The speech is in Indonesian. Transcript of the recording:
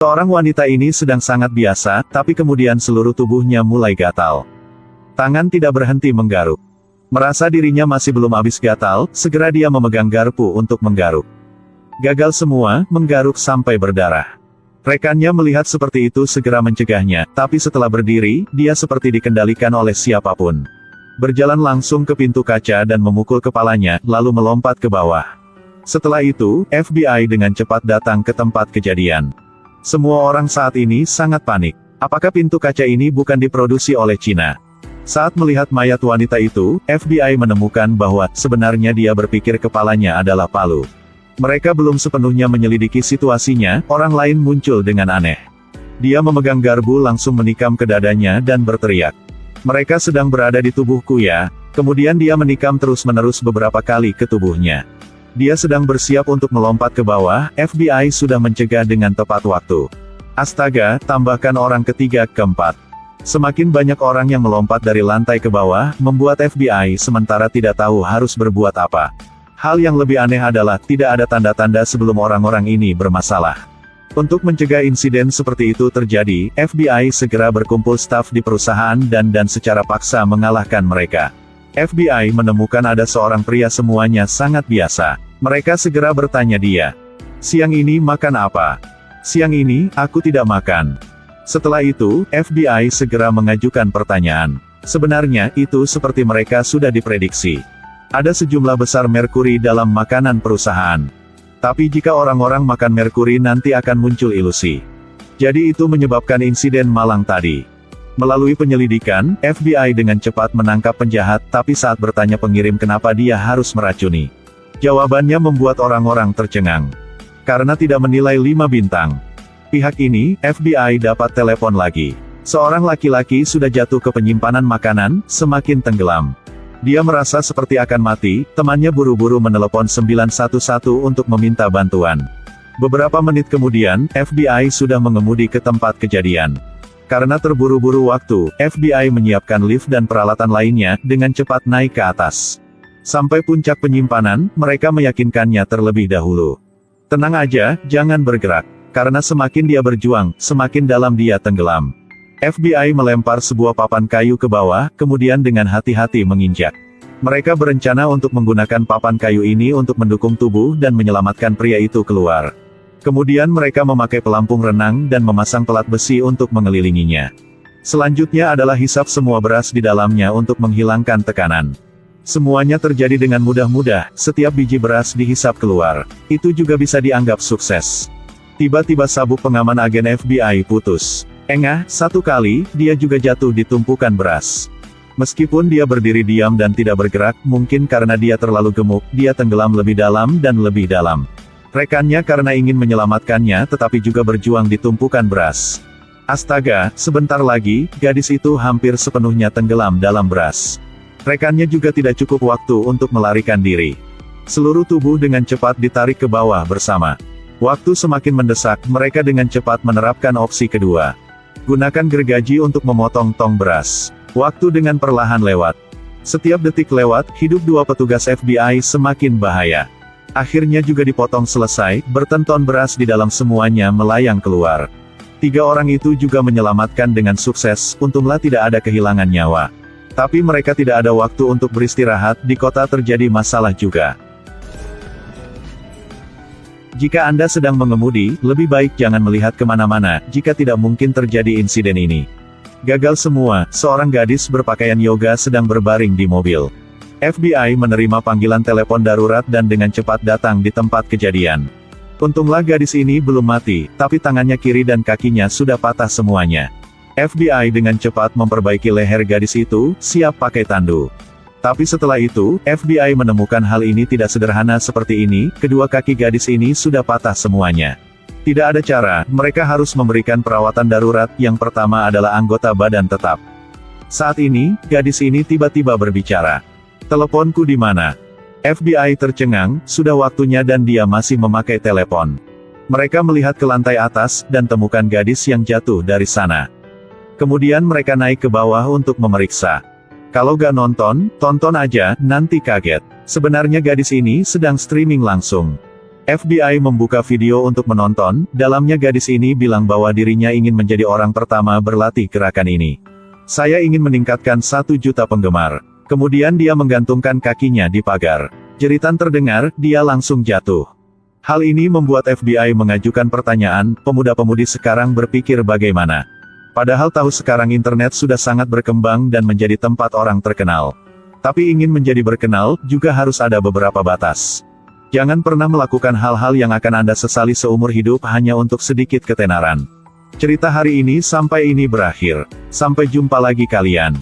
Seorang wanita ini sedang sangat biasa, tapi kemudian seluruh tubuhnya mulai gatal. Tangan tidak berhenti menggaruk. Merasa dirinya masih belum habis gatal, segera dia memegang garpu untuk menggaruk. Gagal semua, menggaruk sampai berdarah. Rekannya melihat seperti itu segera mencegahnya, tapi setelah berdiri, dia seperti dikendalikan oleh siapapun. Berjalan langsung ke pintu kaca dan memukul kepalanya, lalu melompat ke bawah. Setelah itu, FBI dengan cepat datang ke tempat kejadian. Semua orang saat ini sangat panik. Apakah pintu kaca ini bukan diproduksi oleh Cina? Saat melihat mayat wanita itu, FBI menemukan bahwa sebenarnya dia berpikir kepalanya adalah palu. Mereka belum sepenuhnya menyelidiki situasinya, orang lain muncul dengan aneh. Dia memegang garpu langsung menikam ke dadanya dan berteriak. Mereka sedang berada di tubuhku ya. Kemudian dia menikam terus-menerus beberapa kali ke tubuhnya. Dia sedang bersiap untuk melompat ke bawah, FBI sudah mencegah dengan tepat waktu. Astaga, tambahkan orang ketiga, keempat. Semakin banyak orang yang melompat dari lantai ke bawah, membuat FBI sementara tidak tahu harus berbuat apa. Hal yang lebih aneh adalah, tidak ada tanda-tanda sebelum orang-orang ini bermasalah. Untuk mencegah insiden seperti itu terjadi, FBI segera berkumpul staf di perusahaan dan secara paksa mengalahkan mereka. FBI menemukan ada seorang pria semuanya sangat biasa. Mereka segera bertanya dia. Siang ini makan apa? Siang ini, aku tidak makan. Setelah itu, FBI segera mengajukan pertanyaan. Sebenarnya, itu seperti mereka sudah diprediksi. Ada sejumlah besar merkuri dalam makanan perusahaan. Tapi jika orang-orang makan merkuri nanti akan muncul ilusi. Jadi itu menyebabkan insiden malang tadi. Melalui penyelidikan, FBI dengan cepat menangkap penjahat, tapi saat bertanya pengirim kenapa dia harus meracuni. Jawabannya membuat orang-orang tercengang. Karena tidak menilai 5 bintang. Pihak ini, FBI dapat telepon lagi. Seorang laki-laki sudah jatuh ke penyimpanan makanan, semakin tenggelam. Dia merasa seperti akan mati, temannya buru-buru menelepon 911 untuk meminta bantuan. Beberapa menit kemudian, FBI sudah mengemudi ke tempat kejadian. Karena terburu-buru waktu, FBI menyiapkan lift dan peralatan lainnya, dengan cepat naik ke atas. Sampai puncak penyimpanan, mereka meyakinkannya terlebih dahulu. Tenang aja, jangan bergerak. Karena semakin dia berjuang, semakin dalam dia tenggelam. FBI melempar sebuah papan kayu ke bawah, kemudian dengan hati-hati menginjak. Mereka berencana untuk menggunakan papan kayu ini untuk mendukung tubuh dan menyelamatkan pria itu keluar. Kemudian mereka memakai pelampung renang dan memasang pelat besi untuk mengelilinginya. Selanjutnya adalah hisap semua beras di dalamnya untuk menghilangkan tekanan. Semuanya terjadi dengan mudah-mudah, setiap biji beras dihisap keluar. Itu juga bisa dianggap sukses. Tiba-tiba sabuk pengaman agen FBI putus. Engah, satu kali, dia juga jatuh di tumpukan beras. Meskipun dia berdiri diam dan tidak bergerak, mungkin karena dia terlalu gemuk, dia tenggelam lebih dalam dan lebih dalam. Rekannya karena ingin menyelamatkannya tetapi juga berjuang di tumpukan beras. Astaga, sebentar lagi, gadis itu hampir sepenuhnya tenggelam dalam beras. Rekannya juga tidak cukup waktu untuk melarikan diri. Seluruh tubuh dengan cepat ditarik ke bawah bersama. Waktu semakin mendesak, mereka dengan cepat menerapkan opsi kedua. Gunakan gergaji untuk memotong tong beras. Waktu dengan perlahan lewat. Setiap detik lewat, hidup dua petugas FBI semakin bahaya. Akhirnya juga dipotong selesai, bertonton beras di dalam semuanya melayang keluar. 3 orang itu juga menyelamatkan dengan sukses, untunglah tidak ada kehilangan nyawa. Tapi mereka tidak ada waktu untuk beristirahat, di kota terjadi masalah juga. Jika Anda sedang mengemudi, lebih baik jangan melihat kemana-mana, jika tidak mungkin terjadi insiden ini. Gagal semua, seorang gadis berpakaian yoga sedang berbaring di mobil. FBI menerima panggilan telepon darurat dan dengan cepat datang di tempat kejadian. Untunglah gadis ini belum mati, tapi tangannya kiri dan kakinya sudah patah semuanya. FBI dengan cepat memperbaiki leher gadis itu, siap pakai tandu. Tapi setelah itu, FBI menemukan hal ini tidak sederhana seperti ini, kedua kaki gadis ini sudah patah semuanya. Tidak ada cara, mereka harus memberikan perawatan darurat, yang pertama adalah anggota badan tetap. Saat ini, gadis ini tiba-tiba berbicara. Teleponku di mana? FBI tercengang, sudah waktunya dan dia masih memakai telepon. Mereka melihat ke lantai atas, dan temukan gadis yang jatuh dari sana. Kemudian mereka naik ke bawah untuk memeriksa. Kalau gak nonton, tonton aja, nanti kaget. Sebenarnya gadis ini sedang streaming langsung. FBI membuka video untuk menonton, dalamnya gadis ini bilang bahwa dirinya ingin menjadi orang pertama berlatih gerakan ini. Saya ingin meningkatkan 1 juta penggemar. Kemudian dia menggantungkan kakinya di pagar. Jeritan terdengar, dia langsung jatuh. Hal ini membuat FBI mengajukan pertanyaan, pemuda-pemudi sekarang berpikir bagaimana? Padahal tahu sekarang internet sudah sangat berkembang dan menjadi tempat orang terkenal. Tapi ingin menjadi berkenal, juga harus ada beberapa batas. Jangan pernah melakukan hal-hal yang akan Anda sesali seumur hidup hanya untuk sedikit ketenaran. Cerita hari ini sampai ini berakhir. Sampai jumpa lagi kalian.